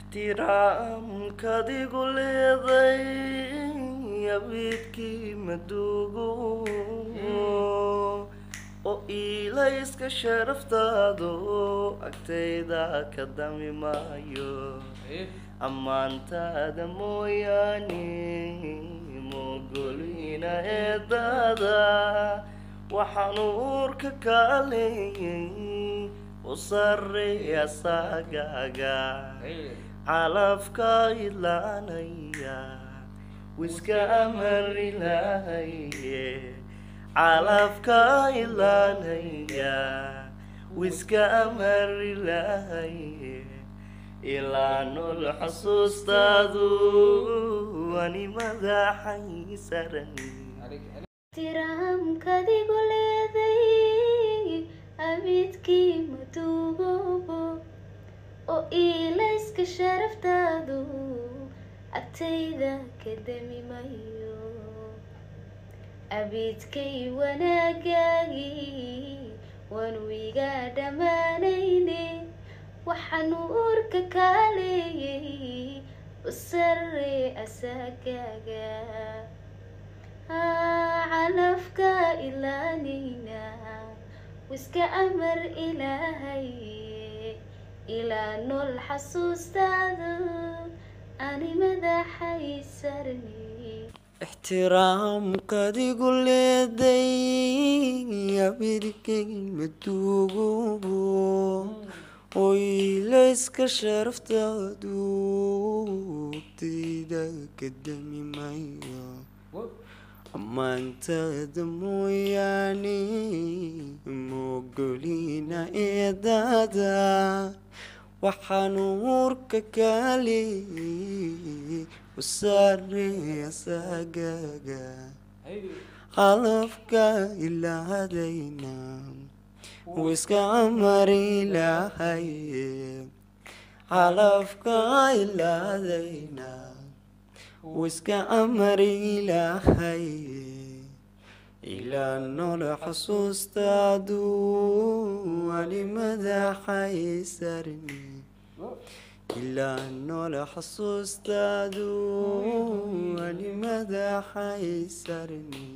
احترامك دي قليضي يبيدكي مدوغو oo ilayska sharaftaadu agtayda ka dami maayo ammaantaada mooyaane mogolina eedada waxaan uurka kaaleeyay u sarreeya saagaaga calafka ilaanaya wiska amari lahaye calafka ilaanaya wiska amari lahaye ilaa nool xasuustaadu ani madaxay saran احترامك دي قليدي أبيتكي متوبوبو oo ilayska sharaftaadu agtayda ka dami maayo abidkay wanaagaagii waanu iga dhammaanayne waxaan uurka kaaleeyay u sarree asagaaga calafka ilaanayna wiska amar ilaahay ilaa nool xasuustaadu ani madaxay sarni احترامك دي قليدي يبيدكي مدوغو ويليسك شرفتادو اكتيدا قدامي مايا أما انت دموياني موقولينا إيدادا waxaan uurka kaaleeyay u sarreeya saagaaga calafka ilaadayna wiska amari lahaye calafka ilaadayna wiska amari lahaye ilaa nool xasuustaadu ani madaxay sarni ilaa nool xasuustaadu ani madaxay sarni